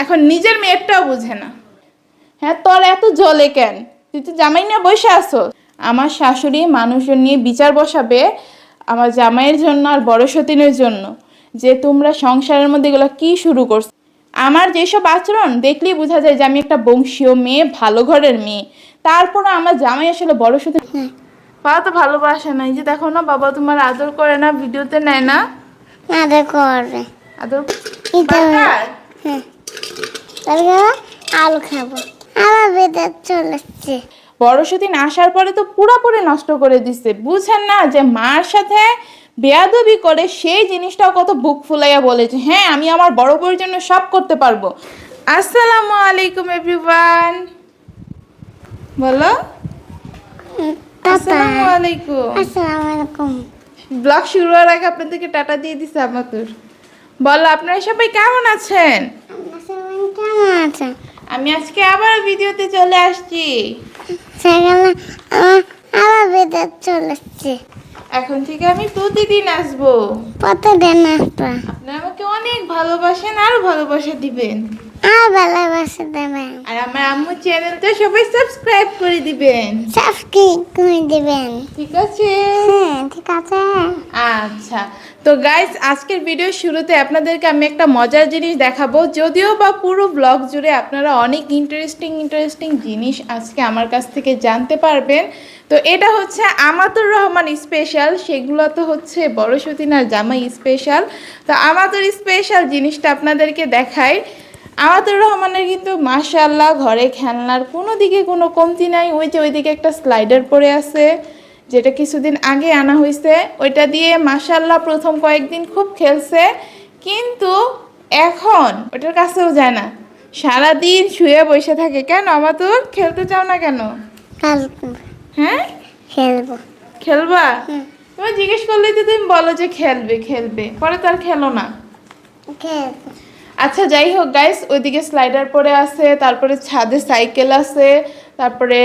এখন নিজের মেয়েরটাও বুঝে না। হ্যাঁ, তোর এত জ্বলে কেন? তুই তো জামাই নিয়ে বসে আছো। আমার শাশুড়ি মানুষজন নিয়ে বিচার বসাবে আমার জামাইয়ের জন্য আর বড় সতীনের জন্য, যে তোমরা সংসারের মধ্যে এগুলো কি শুরু করছো। আমার যেসব আচরণ দেখলেই বোঝা যায় যে আমি একটা বংশীয় মেয়ে, ভালো ঘরের মেয়ে। তারপরে আমার জামাই আসলে বড় সতীন বাবা তো ভালোবাসে না। এই যে দেখো না, বাবা তোমার আদর করে না, ভিডিওতে নেয় না। আদর করে আদর আলু খাবো, আমার বেদার চলেছে। বড় সতীন আসার পরে তো পুরোপুরি নষ্ট করে দিচ্ছে। বুঝেন না যে মার সাথে বেয়াদবি করে সেই জিনিসটাও কত বুক ফুলাইয়া বলেছে, হ্যাঁ আমি আমার বড় বউর জন্য সব করতে পারবো। আসসালামু আলাইকুম এভরিওয়ান, বলো আসসালামু আলাইকুম। আসসালামু আলাইকুম। ব্লগ শুরু হওয়ার আগে আপনাদেরকে টাটা দিয়ে দিছে আমাতুর। বলো আপনারা সবাই কেমন আছেন? কেমন আছেন? আমি আজকে আবার ভিডিওতে চলে আসছি। সেখানে আমার বেদার চলেছে। এখন থেকে আমি প্রতিদিন আসবো। প্রতিদিন আসবে। আপনারা আমাকে অনেক ভালোবাসেন, আরো ভালোবাসা দিবেন। আর ভালোবাসা দেবেন। আর আমার আম্মু চ্যানেলটা সবাই সাবস্ক্রাইব করে দিবেন। সাবস্ক্রাইব করে দিবেন। ঠিক আছে? হ্যাঁ ঠিক আছে। আচ্ছা, তো গাইস আজকের ভিডিও শুরুতে আপনাদেরকে আমি একটা মজার জিনিস দেখাবো। যদিও বা পুরো ব্লগ জুড়ে আপনারা অনেক ইন্টারেস্টিং জিনিস আজকে আমার কাছ থেকে জানতে পারবেন। তো এটা হচ্ছে আমাতুর রহমান স্পেশাল, সেগুলো তো হচ্ছে বড় সতীন আর জামাই স্পেশাল। তো আমাতুর স্পেশাল জিনিসটা আপনাদেরকে দেখাই। আমাতুর রহমানের কিন্তু মাশাআল্লাহ ঘরে খেলনার কোনো দিকে কোনো কমতি নাই। ওই যে ওইদিকে একটা স্লাইডার পড়ে আছে, যেটা কিছুদিন আগে আনা হয়েছে। ওইটা দিয়ে মাশাআল্লাহ প্রথম কয়েকদিন খুব খেলছে, কিন্তু এখন ওটার কাছেও যায় না, সারাদিন শুয়ে বসে থাকে। কেন আমাতুর খেলতে চাও না কেন? হ্যাঁ খেলবো। খেলবা? তুমি জিজ্ঞেস করলে তো তুমি বলো যে খেলবে খেলবে, পরে তো আর খেলো না। খেলবো। আচ্ছা যাই হোক গাইস, ওইদিকে স্লাইডার পরে আছে, তারপরে ছাদে সাইকেল আছে, তারপরে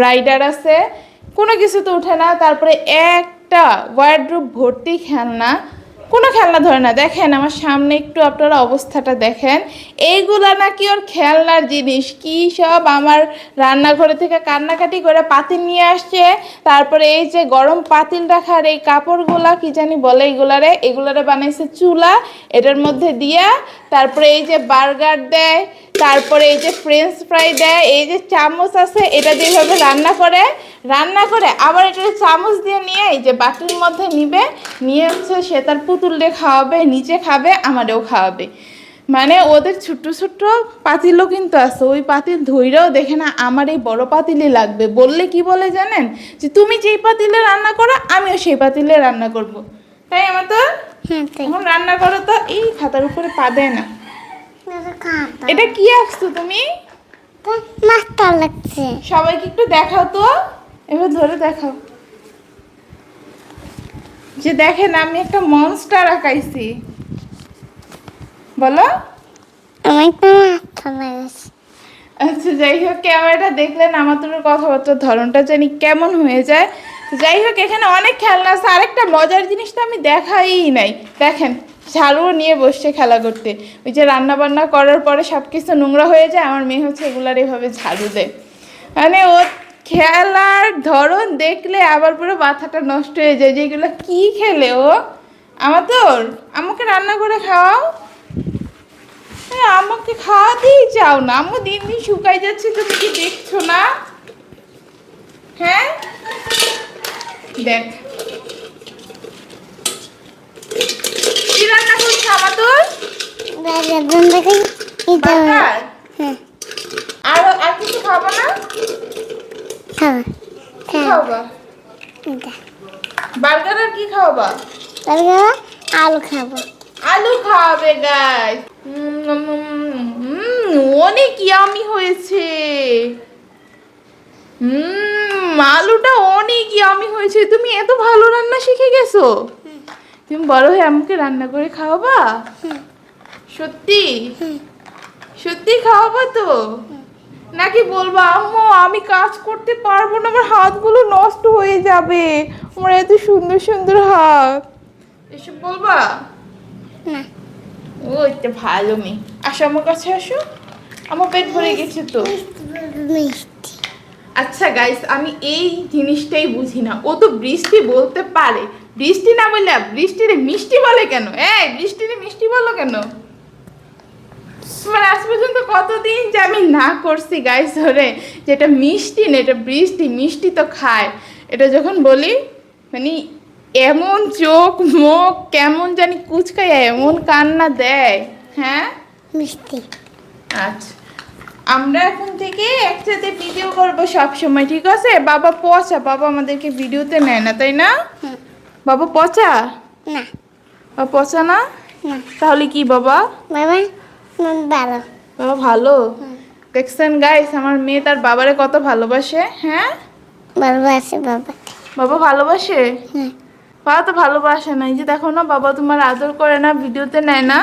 রাইডার আছে, কোনো কিছু তো উঠে না। তারপরে একটা ওয়ার্ডরোব ভর্তি খেলনা, কোনো খেলনা ধরে না। দেখেন আমার সামনে একটু আপনারা অবস্থাটা দেখেন, এইগুলা নাকি ওর খেলনার জিনিস। কি সব আমার রান্নাঘরে থেকে কান্নাকাটি করে পাতিল নিয়ে আসছে। তারপরে এই যে গরম পাতিল রাখার এই কাপড়গুলা কি জানি বলে, এগুলারে বানাইছে চুলা, এটার মধ্যে দিয়া। তারপরে এই যে বার্গার দেয়, তারপরে এই যে ফ্রেঞ্চ ফ্রাই দেয়, এই যে চামচ আছে, এটা দিয়ে এইভাবে রান্না করে আবার এটা চামচ দিয়ে নিয়ে এই যে বাটির মধ্যে নিয়ে হচ্ছে সে তার পুতুলরে খাওয়াবে, নিচে খাবে, আমারেও খাওয়াবে। মানে ওদের ছোট্ট ছোট্ট পাতিলও কিন্তু আছে, ওই পাতিল ধইরাও দেখে না আমার এই বড় পাতিলই লাগবে। বললে কি বলে জানেন, যে তুমি যেই পাতিলে রান্না করো আমিও সেই পাতিলে রান্না করব। তাই আমার তো এখন রান্না করো তো। এই খাতার উপরে পা দেয় না। এটা কি আঁকছো তুমি? মাস্টার লাগছে। সবাইকে একটু দেখাও তো, এবার ধরে দেখাও যে দেখেন আমি একটা মনস্টার আঁকাইছি। বলো। আমার তো মাস্টার লাগছে। আচ্ছা যাই হোক, ক্যামেরাটা দেখলেন আমার তোর কথাবার্তার ধরনটা জানি কেমন হয়ে যায়। যাই হোক এখানে অনেক খেলনা আছে। আরেকটা মজার জিনিস তো আমি দেখাই নাই, দেখেন ঝাড়ুও নিয়ে বসছে খেলা করতে। ওই যে রান্না বান্না করার পরে সব কিছু নোংরা হয়ে যায়, আমার মেয়ে হচ্ছে এগুলার এভাবে ঝাড়ু দেয়। মানে ও খেলার ধরন দেখলে আবার পুরো মাথাটা নষ্ট হয়ে যায়, যে এগুলো কি খেলে ও। আমার তোর আমাকে রান্না করে খাওয়াও। আমাকে খাওয়াতেই চাও না। আম্মু দিন দিন শুকাই যাচ্ছে, তুমি কি দেখছো না? হ্যাঁ দেখ কি রান্না করছো আমার তোর। আর কিছু খাবো না? খাওয়া বার্গার আর কি খাওয়াবা? আলু খাবো। আলু খাওয়াবে গাইস। অনেক ইয়ামি হয়েছে। আলুটা অনেক ইয়ামি হয়েছে। তুমি এত ভালো রান্না শিখে গেছো। তুমি বড় হয়ে আমাকে রান্না করে খাওয়াবা? সত্যি সত্যি খাওয়াবা তো? নাকি বলবা আম্মু আমি কাজ করতে পারবো না, আমার হাতগুলো নষ্ট হয়ে যাবে, আমার এত সুন্দর সুন্দর হাত, এসব বলবা? না ও একটা ভালো মেয়ে। আসো আমার কাছে আসো, আমার পেট ভরে গেছে তো। মিষ্টি আচ্ছা গাইস, আমি এই জিনিসটাই বুঝি না, ও তো বৃষ্টি বলতে পারে, বৃষ্টি না বললে বৃষ্টিরে মিষ্টি বলে কেন? এই বৃষ্টিরে মিষ্টি বলো কেন? মানে আজ পর্যন্ত কতদিন যে আমি না করছি গাইস ধরে, যে এটা মিষ্টি না, এটা বৃষ্টি, মিষ্টি তো খায়। এটা যখন বলি মানে এমন চোখ মুখ কেমন জানি কুচকাইয়া এমন কান্না দেয়। হ্যাঁ মিষ্টি আচ্ছা, আমরা এখন থেকে একসাথে ভিডিও করবো সব সময়, ঠিক আছে? বাবা পচা, বাবা আমাদেরকে ভিডিওতে নেয় না, তাই না? হুম। বাবা পচা? না বাবা পচা না? না তাহলে কি বাবা? বাবা ভালো বাবা ভালো। দেখছেন গাইস, আমার মেয়ে তার বাবারে কত ভালোবাসে। হ্যাঁ ভালোবাসে বাবা। বাবা ভালোবাসে। হ্যাঁ বাবা তো ভালোবাসে না, এই যে দেখো না, বাবা তোমার আদর করে না, ভিডিওতে নেয় না।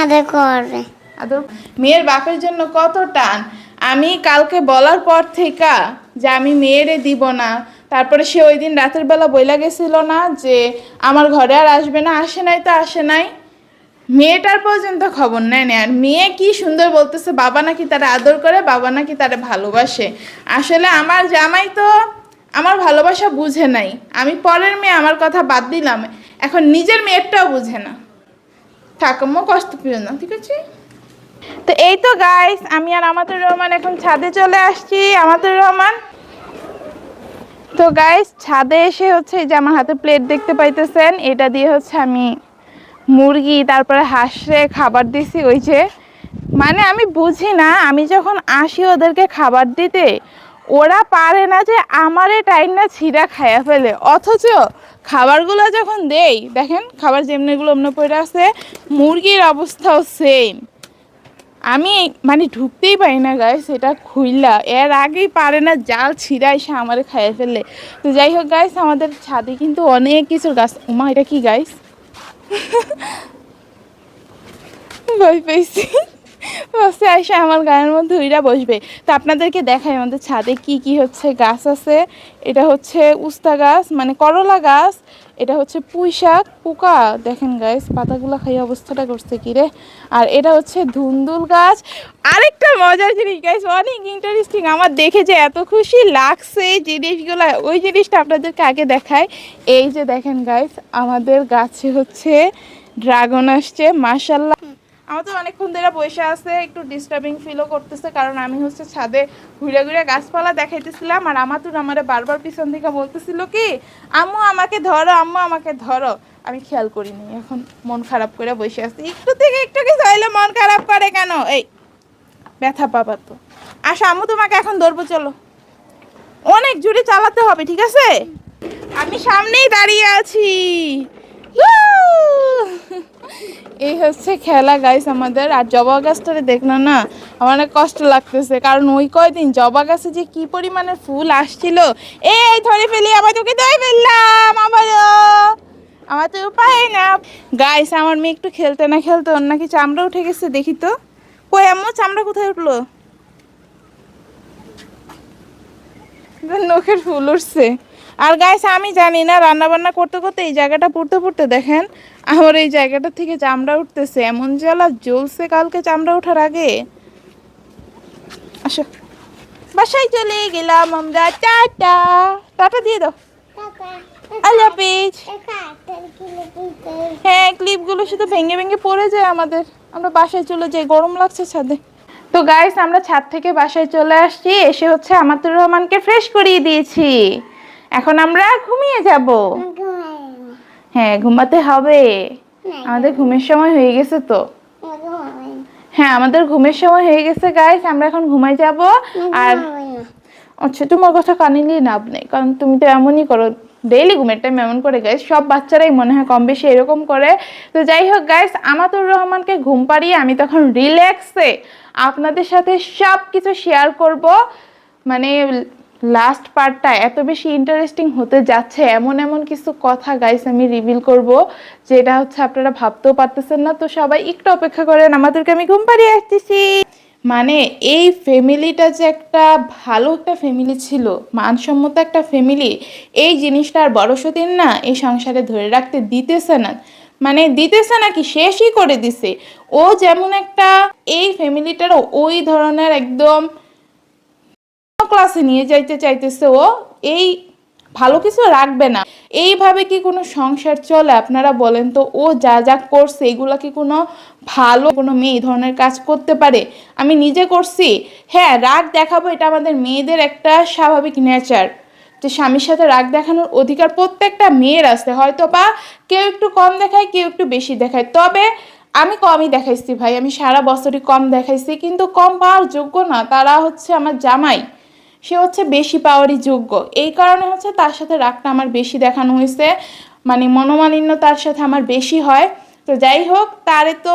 আদর করবে। আদর। মেয়ের বাপের জন্য কত টান। আমি কালকে বলার পর থেকে যে আমি মেয়েরে দিব না, তারপরে সে ওই দিন রাতের বেলা বইলা গেছিল না যে আমার ঘরে আর আসবে না, আসে নাই তো আসে নাই, মেয়েটার পর্যন্ত খবর নেয় না। আর মেয়ে কি সুন্দর বলতেছে বাবা নাকি তারা আদর করে, বাবা নাকি তারা ভালোবাসে। আসলে আমার জামাই তো আমার ভালোবাসা বুঝে নাই। আমি পরের মেয়ে আমার কথা বাদ দিলাম, এখন নিজের মেয়েরটাও বুঝে না। ঠাকুমা কষ্ট পেও না, ঠিক আছে? তো এই তো গাইস, আমি আর আমাতুর রহমান এখন ছাদে চলে আসছি। আমাতুর রহমান তো গাইস ছাদে এসে হচ্ছে এই যে আমার হাতে প্লেট দেখতে পাইতেছেন, এটা দিয়ে হচ্ছে আমি মুরগি তারপরে হাঁসে খাবার দিছি। ওই যে মানে আমি বুঝি না, আমি যখন আসি ওদেরকে খাবার দিতে, ওরা পারে না যে আমারে টাইম না ছিঁড়া খাইয়া ফেলে, অথচ খাবারগুলো যখন দেই দেখেন খাবার যেমনিগুলো অমনি পড়ে আছে, মুরগির অবস্থাও সেম। আমি মানে ঢুকতেই পারি না গাইস, এটা খুইলা এর আগেই পারে না জাল ছিঁড়া এসে আমারে খাইয়ে ফেললে। তো যাই হোক গাইস, আমাদের ছাদে কিন্তু অনেক কিছুর গাছ। ওমা এটা কি গাইস? ভয় পেয়েছি, বসে এসে আমার গায়ের মধ্যে উইরা বসবে। তো আপনাদেরকে দেখাই আমাদের ছাদে কি কি হচ্ছে গাছ আছে। এটা হচ্ছে উস্তা গাছ মানে করলা গাছ, এটা হচ্ছে পুঁই শাক পোকা, দেখেন গাইস পাতাগুলো খাই অবস্থাটা করছে কি রে। আর এটা হচ্ছে ধুন্দুল গাছ। আরেকটা মজার জিনিস গাইস, অনেক ইন্টারেস্টিং, আমার দেখে যে এত খুশি লাগছে এই জিনিসগুলো, ওই জিনিসটা আপনাদেরকে আগে দেখায়। এই যে দেখেন গাইস, আমাদের গাছে হচ্ছে ড্রাগন আসছে, মাশাল্লাহ। আমার তো অনেকক্ষণ ধরে বসে আছে, একটু ডিস্টার্বিং ফিলও করতেছে, কারণ আমি হচ্ছে ছাদে ঘুরে ঘুরে গাছপালা দেখাইতেছিলাম। আর আমারে বারবার পিছন থেকে বলতেছিল কি আম্মু আমাকে ধরো, আম্মু আমাকে ধরো। আমি খেয়াল করিনি, এখন মন খারাপ করে বসে আছি। একটু থেকে একটু কিছু হইলে মন খারাপ করে কেন? এই ব্যথা পাবা তো। আসো আম্মু তোমাকে এখন ধরবো, চলো। অনেক জোরে চালাতে হবে, ঠিক আছে? আমি সামনেই দাঁড়িয়ে আছি। এই হচ্ছে খেলা গাইস আমাদের। আর জবা গাছটারে দেখলো না, আমার অনেক কষ্ট লাগতেছে, কারণ ওই কয়দিন জবা গাছে যে কি পরিমাণের ফুল আসছিল। এই ধরে ফেলি, আবার তোকে ধরে ফেললাম, আমার তো উপায় না। গাইস আমার মেয়ে একটু খেলতে না খেলতে ওর নাকি চামড়া উঠে গেছে, দেখি তো। কই আম্মু চামড়া কোথায় উঠলো? নখের ফুল উঠছে। আর গাইস আমি জানি না, রান্না বান্না করতে করতে এই জায়গাটা পড়তে পড়তে দেখেন আমার এই জায়গাটা থেকে চামড়া উঠতেছে, এমন জ্বালা জ্বলছে কালকে চামড়া ওঠার আগে। আসো বাসায় চলে গেলাম আমরা, টাটা। টাটা দিয়ে দাও, আল্লাহ হাফেজ। হ্যাঁ ক্লিপগুলো শুধু ভেঙে ভেঙে পড়ে যায় আমাদের, আমরা বাসায় চলে যাই, গরম লাগছে ছাদে। তো গাইস আমরা ছাদ থেকে বাসায় চলে আসছি, এসে হচ্ছে আমাতুর রহমানকে ফ্রেশ করিয়ে দিয়েছি। এখন আমরা ঘুমিয়ে যাব। হ্যাঁ ঘুমাতে হবে, আমাদের ঘুমের সময় হয়ে গেছে তো। হ্যাঁ আমাদের ঘুমের সময় হয়ে গেছে গাইস, আমরা এখন ঘুমাই যাব। আর আচ্ছা তোমার কথা কানে নিয়ে লাভ নেই, কারণ তুমি তো এমনই করো, ডেইলি ঘুমের টাইম এমন করে গাইস, সব বাচ্চারাই মনে হয় কম বেশি এরকম করে। তো যাই হোক গাইস, আমাতুর রহমানকে ঘুম পাড়িয়ে আমি তখন রিল্যাক্সে আপনাদের সাথে সব কিছু শেয়ার করব। মানে লাস্ট পার্টটা এত বেশি ইন্টারেস্টিং হতে যাচ্ছে, এমন এমন কিছু কথা গাইস আমি রিভিল করব যেটা হচ্ছে আপনারা ভাবতেও পারতেছেন না। তো সবাই একটু অপেক্ষা করেন, আমাদেরকে আমি ঘুম পাড়িয়ে আসতেছি। মানে এই ফ্যামিলিটা যে একটা ভালো একটা ফ্যামিলি ছিল, মানসম্মত একটা ফ্যামিলি, এই জিনিসটা আর বড় সতীন না এই সংসারে ধরে রাখতে দিতেছে না। মানে দিতেছে নাকি শেষই করে দিছে। ও যেমন একটা এই ফ্যামিলিটারও ওই ধরনের একদম ক্লাসে নিয়ে যাইতে চাইতেছে। ও এই ভালো কিছু রাখবে না। এইভাবে কি কোনো সংসার চলে আপনারা বলেন তো? ও যা যা করছে এগুলা কি কোনো ভালো কোনো মেয়ে এই ধরনের কাজ করতে পারে? আমি নিজে করছি। হ্যাঁ, রাগ দেখাবো, এটা আমাদের মেয়েদের একটা স্বাভাবিক নেচার, যে স্বামীর সাথে রাগ দেখানোর অধিকার প্রত্যেকটা মেয়ের আছে। হয়তো বা কেউ একটু কম দেখায়, কেউ একটু বেশি দেখায়, তবে আমি কমই দেখাইছি ভাই, আমি সারা বছরই কম দেখাইছি। কিন্তু কম পাওয়ার যোগ্য না, তারা হচ্ছে আমার জামাই, সে হচ্ছে বেশি পাওয়ারই যোগ্য। এই কারণে হচ্ছে তার সাথে রাগটা আমার বেশি দেখানো হয়েছে, মানে মনোমালিন্য তার সাথে আমার বেশি হয়। তো যাই হোক, তারে তো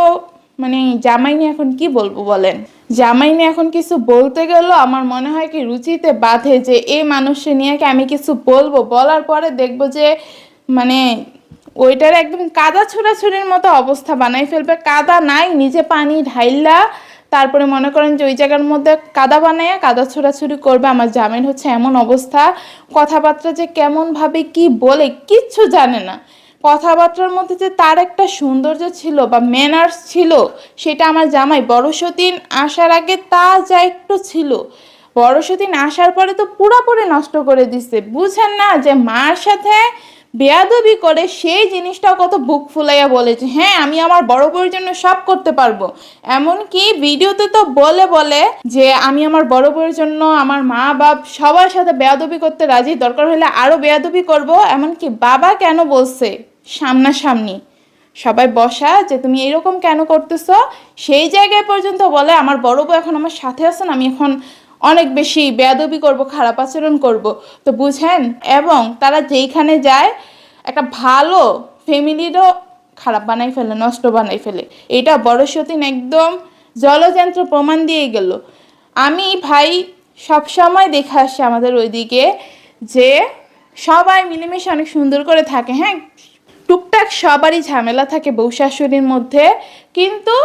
মানে জামাই নিয়ে এখন কি বলবো বলেন? জামাই নিয়ে এখন কিছু বলতে গেলেও আমার মনে হয় কি রুচিতে বাধে, যে এই মানুষকে নিয়ে কি আমি কিছু বলবো, বলার পরে দেখবো যে মানে ওইটার একদম কাদা ছোড়াছুড়ির মতো অবস্থা বানাই ফেলবে। কাদা নাই, নিজে পানি ঢাইলা তারপরে মনে করেন যে ওই জায়গার মধ্যে কাদা বানায় কাদা ছোড়াছুড়ি করবে। আমার জামাইয়ের হচ্ছে এমন অবস্থা, কথাবার্তা যে কেমন ভাবে কি বলে কিচ্ছু জানে না। কথাবার্তার মধ্যে যে তার একটা সৌন্দর্য ছিল বা ম্যানার্স ছিল, সেটা আমার জামাই বড়শতিন আসার আগে তা যা একটু ছিল, বড়শতিন আসার পরে তো পুরোপুরি নষ্ট করে দিছে। বুঝেন না যে মার সাথে বেয়াদবি করে সেই জিনিসটাও কত বুক ফুলাইয়া বলেছে, হ্যাঁ আমি আমার বড় বউয়ের জন্য সব করতে পারবো। এমনকি ভিডিওতে তো বলে বলে যে আমি আমার বড় বউয়ের জন্য আমার মা বাপ সবার সাথে বেয়াদবি করতে রাজি, দরকার হলে আরো বেয়াদবি করব। এমনকি বাবা কেন বলছে সামনাসামনি সবাই বসা, যে তুমি এরকম কেন করতেছো, সেই জায়গায় পর্যন্ত বলে আমার বড় বউ এখন আমার সাথে আছেন, আমি এখন অনেক বেশি বেয়াদবি করব, খারাপ আচরণ করব। তো বুঝেন, এবং তারা যেইখানে যায় একটা ভালো ফ্যামিলিরও খারাপ বানাই ফেলে, নষ্ট বানাই ফেলে। এটা বড় সতীন একদম জলযন্ত্র প্রমাণ দিয়ে গেল। আমি ভাই সবসময় দেখে আসছি আমাদের ওইদিকে যে সবাই মিলেমিশে অনেক সুন্দর করে থাকে। হ্যাঁ, টুকটাক সবারই ঝামেলা থাকে বউ শাশুড়ির মধ্যে, কিন্তু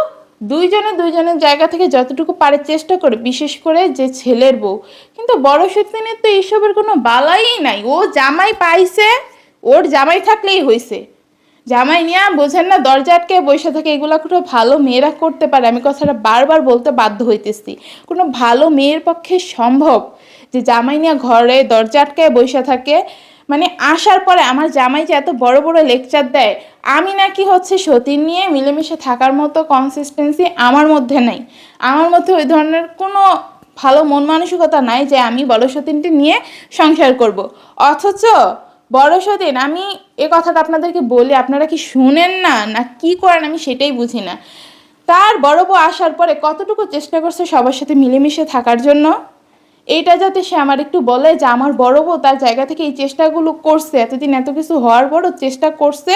দুইজনে দুইজনের জায়গা থেকে যতটুকু পারে চেষ্টা করে, বিশেষ করে যে ছেলের বউ। কিন্তু বড় সতীনের তো এইসবের কোনো বালাই নাই। ও জামাই পাইছে, ওর জামাই থাকলেই হয়েছে। জামাই নিয়ে বোঝেন না, দরজা আটকে বসে থাকে। এগুলা কোনো ভালো মেয়েরা করতে পারে? আমি কথাটা বারবার বলতে বাধ্য হইতেছি, কোনো ভালো মেয়ের পক্ষে সম্ভব যে জামাই নিয়ে ঘরে দরজা আটকায় বসে থাকে? মানে আসার পরে আমার জামাই যে এত বড় বড় লেকচার দেয়, আমি নাকি হচ্ছে সতীন নিয়ে মিলেমিশে থাকার মতো কনসিস্টেন্সি আমার মধ্যে নাই। আমার মধ্যে ওই ধরনের কোনো ভালো মন মানসিকতা নাই যে আমি বড় সতীনটি নিয়ে সংসার করব। অথচ বড় সতীন, আমি এ কথাটা আপনাদেরকে বলি, আপনারা কি শুনেন না, না কি করেন আমি সেটাই বুঝি না। তার বড় বউ আসার পরে কতটুকু চেষ্টা করছে সবার সাথে মিলেমিশে থাকার জন্য। এইটা যাতে সে আমার একটু বলে যে আমার বড় বউ তার জায়গা থেকে এই চেষ্টাগুলো করছে, এতদিন এত কিছু হওয়ার পরও চেষ্টা করছে।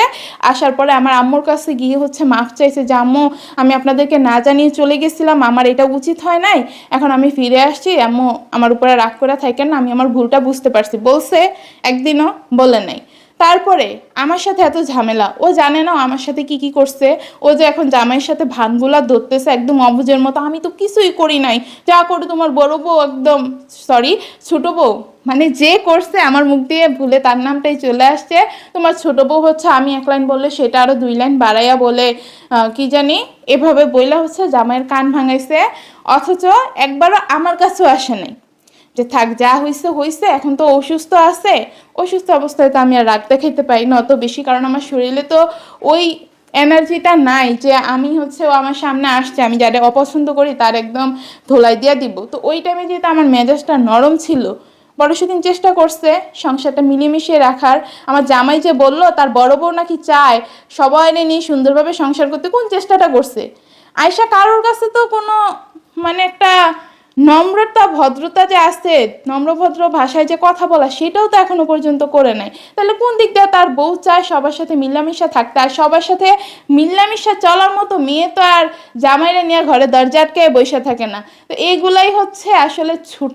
আসার পরে আমার আম্মুর কাছে গিয়ে হচ্ছে মাফ চাইছে যে আম্মু আমি আপনাদেরকে না জানিয়ে চলে গেছিলাম, আমার এটা উচিত হয় নাই, এখন আমি ফিরে আসছি, আম্মু আমার উপরে রাগ করে থাকেন না, আমি আমার ভুলটা বুঝতে পারছি। বলছে, একদিনও বলে নাই। তারপরে আমার সাথে এত ঝামেলা, ও জানে না আমার সাথে কি কি করছে। ও যে এখন জামাইয়ের সাথে ভানগুলা ধরতেছে একদম অবুঝের মতো, আমি তো কিছুই করি নাই, যা করে তোমার বড় বউ, একদম সরি ছোট বউ, মানে যে করছে আমার মুখ দিয়ে ভুলে তার নামটাই চলে আসছে। তোমার ছোট বউ হচ্ছে আমি এক লাইন বললে সেটা আরো 2 লাইন বাড়াইয়া বলে, কি জানি এভাবে বইলা হচ্ছে জামাইয়ের কান ভাঙাইছে। অথচ একবারও আমার কাছেও আসে নাই যে থাক যা হইছে হইছে, এখন তো অসুস্থ আছে, অসুস্থ অবস্থায় তো আমি আর রাগ দেখাইতে পারি না অত বেশি, কারণ আমার শরীরে তো ওই এনার্জিটা নাই যে আমি হচ্ছে ও আমার সামনে আসছে আমি যারা অপছন্দ করি তার একদম ধোলাই দিয়া দিব। তো ওই টাইমে যেহেতু আমার মেজাজটা নরম ছিল, বড় সেদিন চেষ্টা করছে সংসারটা মিলেমিশে রাখার। আমার জামাই যে বলল তার বড় বউ নাকি চায় সবাই নিয়ে সুন্দরভাবে সংসার করতে, কোন চেষ্টাটা করছে? আয়শা কারোর কাছে তো কোনো মানে একটা নম্রতা ভদ্রতা যে আছে, নম্রভদ্র ভাষায় যে কথা বলা, সেটাও তো এখনো পর্যন্ত করে নাই। তাহলে কোন দিক দিয়ে তার বউ চায় সবার সাথে মিলামিশা থাকতে? আর সবার সাথে মিলামিশা চলার মতো মেয়ে তো আর জামাইরা নিয়ে ঘরে দরজা আটকে বসে থাকে না। তো এইগুলাই হচ্ছে আসলে ছোট,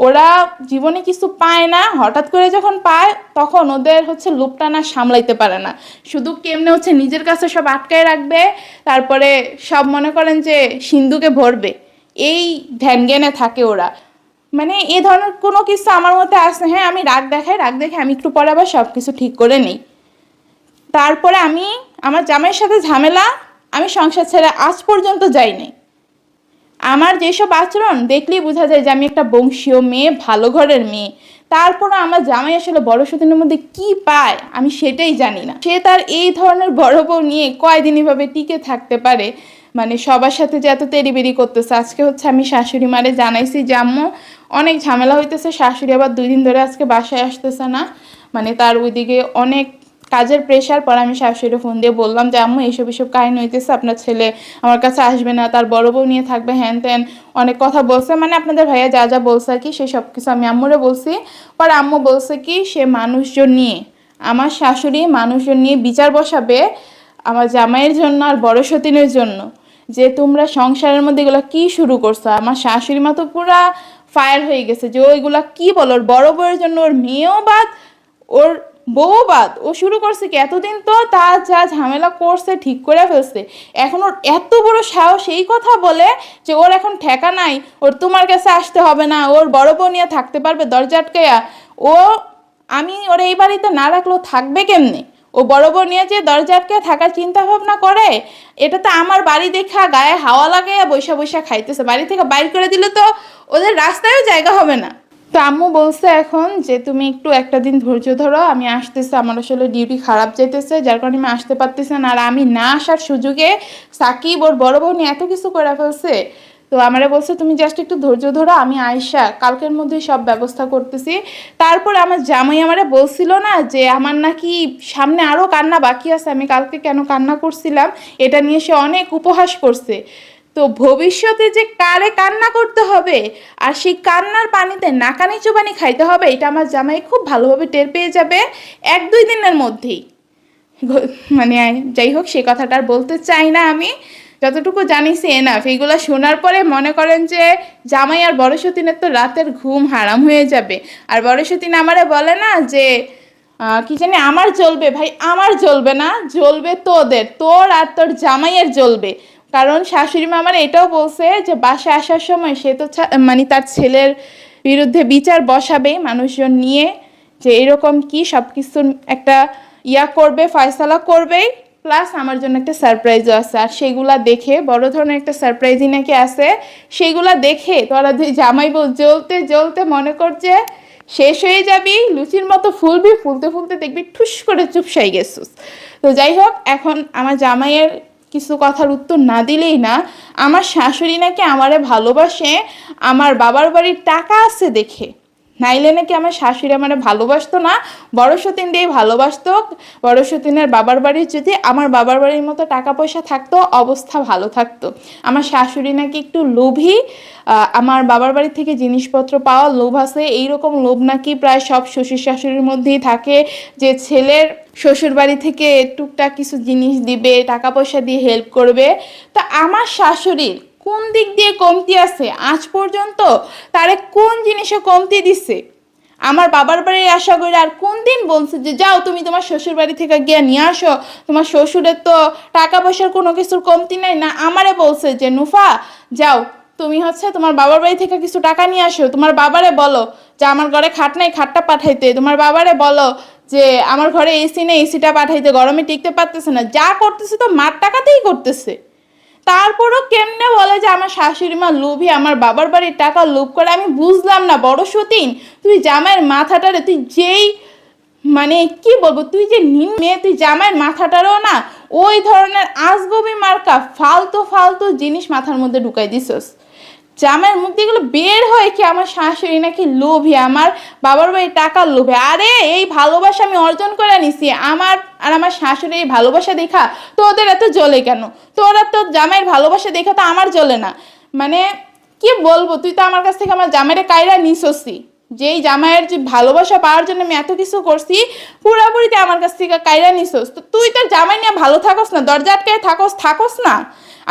ওরা জীবনে কিছু পায় না, হঠাৎ করে যখন পায় তখন ওদের হচ্ছে লোভটা না সামলাইতে পারে না, শুধু কেমনে হচ্ছে নিজের কাছে সব আটকায় রাখবে, তারপরে সব মনে করেন যে সিন্ধুকে ভরবে, এই ধ্যান জ্ঞানে থাকে ওরা। মানে এই ধরনের কোনো কিছু আমার মধ্যে আসে, হ্যাঁ আমি রাগ দেখাই, রাগ দেখে আমি একটু পরে আবার সব কিছু ঠিক করে নিই। তারপরে আমি আমার জামাইয়ের সাথে ঝামেলা আমি সংসার ছেড়ে আজ পর্যন্ত যাইনি। আমার যেসব আচরণ দেখলেই বোঝা যায় যে আমি একটা বংশীয় মেয়ে, ভালো ঘরের মেয়ে। তারপরে আমার জামাই আসলে বড় সতীনের মধ্যে কি পায় আমি সেটাই জানি না। সে তার এই ধরনের বড় বউ নিয়ে কয়দিন এভাবে টিকে থাকতে পারে, মানে সবার সাথে যে এত তেড়িবেড়ি করতেছে। আজকে হচ্ছে আমি শাশুড়ি মারে জানাইছি যে আম্মু অনেক ঝামেলা হইতেছে, শাশুড়ি আবার 2 দিন ধরে আজকে বাসায় আসতেছে না, মানে তার ওইদিকে অনেক কাজের প্রেশার। পর আমি শাশুড়ি ফোন দিয়ে বললাম যে আম্মু এইসব কাহিনী হইতেছে, আপনার ছেলে আমার কাছে আসবে না, তার বড় বউ নিয়ে থাকবে, হ্যান ত্যান অনেক কথা বলছে, মানে আপনাদের ভাইয়া যা যা বলছে আর কি সেই সব কিছু আমি আম্মুরে বলছি। পর আম্মু বলছে কি সে মানুষজন নিয়ে, আমার শাশুড়ি মানুষজন নিয়ে বিচার বসাবে আমার জামাইয়ের জন্য আর বড় সতীনের জন্য, যে তোমরা সংসারের মধ্যে এগুলো কি শুরু করছো। আমার শাশুড়ি মা তো পুরা ফায়ার হয়ে গেছে যে ওইগুলা কি বলো, ওর বড় বউয়ের জন্য ওর মেয়েও বাদ, ওর বউ বাদ, ও শুরু করছে কি এতদিন তো তার যা ঝামেলা করছে ঠিক করে ফেলছে, এখন ওর এত বড় সাহস এই কথা বলে যে ওর এখন ঠেকা নাই, ওর তোমার কাছে আসতে হবে না, ওর বড় বউ নিয়ে থাকতে পারবে দরজা আটকায়া। ও আমি ওর এই বাড়িতে না রাখলেও থাকবে কেমনে? ও বড় বউ নিয়ে যে দরজা আটকে থাকার চিন্তা ভাবনা করে, এটা তো আমার বাড়ি দেখা গায়ে হাওয়া লাগাইয়া বৈশা বৈশা খাইতেছে। বাড়ি থেকে বাইর করে দিলে তো ওদের রাস্তায়ও জায়গা হবে না। তো আম্মু বলছে এখন যে তুমি একটু একটা দিন ধৈর্য ধরো, আমি আসতেছি, আমার আসলে ডিউটি খারাপ যাইতেছে যার কারণে আমি আসতে পারতেছি না। আর আমি না আসার সুযোগে সাকিব ওর বড় বউ নিয়ে এত কিছু করে ফেলছে। তো আমারে বলছে তুমি জাস্ট একটু ধৈর্য ধরো, আমি আয়শা কালকের মধ্যেই সব ব্যবস্থা করতেছি। তারপর আমার জামাই আমারে বলছিল না যে আমার নাকি সামনে আরও কান্না বাকি আছে, আমি কালকে কেন কান্না করছিলাম এটা নিয়ে সে অনেক উপহাস করছে। তো ভবিষ্যতে যে কারে কান্না করতে হবে আর সেই কান্নার পানিতে নাকানি চুবানি খাইতে হবে এটা আমার জামাই খুব ভালোভাবে টের পেয়ে যাবে 1-2 দিনের মধ্যেই। মানে যাই হোক সে কথাটা আর বলতে চাই না, আমি যতটুকু জানিছি এনাফ। এইগুলো শোনার পরে মনে করেন যে জামাই আর বড় সতীনের তো রাতের ঘুম হারাম হয়ে যাবে। আর বড় সতীন আমারে বলে না যে কি জানি আমার জ্বলবে, ভাই আমার জ্বলবে না, জ্বলবে তোদের, তোর আর তোর জামাইয়ের জ্বলবে। কারণ শাশুড়ি মা আমার এটাও বলছে যে বাসায় আসার সময় সে তো মানে তার ছেলের বিরুদ্ধে বিচার বসাবে মানুষজন নিয়ে, যে এরকম কি সব কিছু একটা করবে, ফয়সালা করবেই, প্লাস আমার জন্য একটা সারপ্রাইজও আছে। আর সেগুলা দেখে বড় ধরনের একটা সারপ্রাইজই নাকি আছে, সেগুলা দেখে তোরা দুই জামাই বউ জ্বলতে জ্বলতে মনে করছে শেষ হয়ে যাবি, লুচির মতো ফুলবি, ফুলতে ফুলতে দেখবি ঠুস করে চুপসাই গেছিস। তো যাই হোক এখন আমার জামাইয়ের কিছু কথার উত্তর না দিলেই না, আমার শাশুড়ি নাকি আমারে ভালোবাসে আমার বাবার বাড়ির টাকা আছে দেখে, নাইলে নাকি আমার শাশুড়ি আমারে ভালোবাসতো না, বড় সতীন দিয়ে ভালোবাসতো। বড় সতীনের বাবার বাড়ির যদি আমার বাবার বাড়ির মতো টাকা পয়সা থাকতো অবস্থা ভালো থাকতো। আমার শাশুড়ি নাকি একটু লোভী, আমার বাবার বাড়ি থেকে জিনিসপত্র পাওয়ার লোভ আছে, এইরকম লোভ নাকি প্রায় সব শ্বশুর শাশুড়ির মধ্যেই থাকে, যে ছেলের শ্বশুর বাড়ি থেকে টুকটাক কিছু জিনিস দিবে, টাকা পয়সা দিয়ে হেল্প করবে। তা আমার শাশুড়ির কোন দিক দিয়ে কমতি আছে আজ পর্যন্ত? তারে কোন জিনিসে কমতি দিছে? আমার বাবার বাড়ি আশা করে আর কোন দিন বলছে যে যাও তুমি তোমার শ্বশুর বাড়ি থেকে গিয়ে নিয়ে আসো, তোমার শ্বশুরের তো টাকা পয়সার কোনো কিছুর কমতি নাই না। আমারে বলছে যে নুফা যাও তুমি হচ্ছে তোমার বাবার বাড়ি থেকে কিছু টাকা নিয়ে আসো, তোমার বাবারে বলো যে আমার ঘরে খাট নাই, খাটটা পাঠাইতে, তোমার বাবারে বলো যে আমার ঘরে এসি নেই, এসিটা পাঠাইতে, গরমে টিকতে পারতেছে না। যা করতেছে তো মার টাকাতেই করতেছে। তারপরও কেমনে বলে যে আমার শাশুড়ি মা লোভী, আমার বাবার বাড়ির টাকা লোভ করে। আমি বুঝলাম না বড় সতীন, তুই জামাইয়ের মাথাটারে তুই যেই মানে কি বলবো, তুই যে নিম মেয়ে, তুই জামাইয়ের মাথাটারও না ওই ধরনের আজগবি মার্কা ফালতু ফালতু জিনিস মাথার মধ্যে ঢুকাই দিছস। জামাইয়ের মুখ দিয়ে এগুলো বের হয় কি আমার শাশুড়ি নাকি লোভী, আমার বাবার বাড়ির টাকার লোভে। আরে এই ভালোবাসা আমি অর্জন করে নিছি, আমার আর আমার শাশুড়ি এই ভালোবাসা দেখা তো ওদের এত জ্বলে কেন? তোরা তো জামাইয়ের ভালোবাসা দেখা তো আমার জ্বলে না। মানে কি বলবো, তুই তো আমার কাছ থেকে আমার জামাইয়ের কায়রা নিছসি, যেই জামাইয়ের যে ভালোবাসা পাওয়ার জন্য আমি এত কিছু করছি পুরাপুরিতে আমার কাছ থেকে কায়রা নিছস। তো তুই তোর জামাই নিয়ে ভালো থাকস না, দরজা আটকে থাকস না।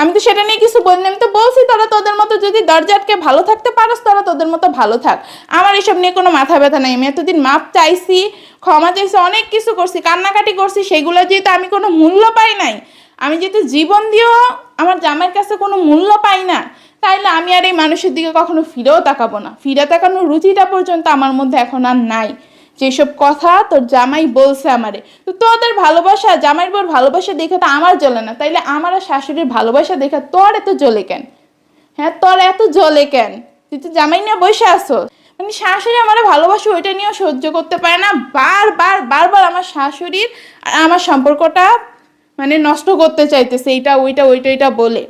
আমি তো সেটা নিয়ে কিছু বলিনি, আমি তো বলছি তোরা তোদের মতো যদি দরজা আটকে ভালো থাকতে পারস তোরা তোদের মতো ভালো থাক, আমার এসব নিয়ে কোনো মাথা ব্যথা নাই। আমি এতদিন মাপ চাইছি, ক্ষমা চাইছি, অনেক কিছু করছি, কান্নাকাটি করছি, সেগুলো যেহেতু আমি কোনো মূল্য পাই নাই, আমি যেহেতু জীবন দিয়েও আমার জামাইয়ের কাছে কোনো মূল্য পাই না, তাইলে আমি আর এই মানুষের দিকে কখনো ফিরেও তাকাবো না। ফিরে তাকানোর রুচিটা পর্যন্ত আমার মধ্যে এখন আর নাই। যেসব কথা তোর জামাই বলছে আমারে, তো তোদের ভালোবাসা, জামাইয়ের বউর ভালোবাসা দেখে তো আমার জ্বলে না, তাইলে আমার আর শাশুড়ির ভালোবাসা দেখে তোর এত জ্বলে কেন? হ্যাঁ, তোর এত জ্বলে কেন? তুই তো জামাই নিয়ে বসে আসো, মানে শাশুড়ি আমার ভালোবাসা ওইটা নিয়েও সহ্য করতে পারে না, বারবার বারবার আমার শাশুড়ির আর আমার সম্পর্কটা মানে নষ্ট করতে চাইতেছে, এইটা ওইটা ওইটা এটা বলে।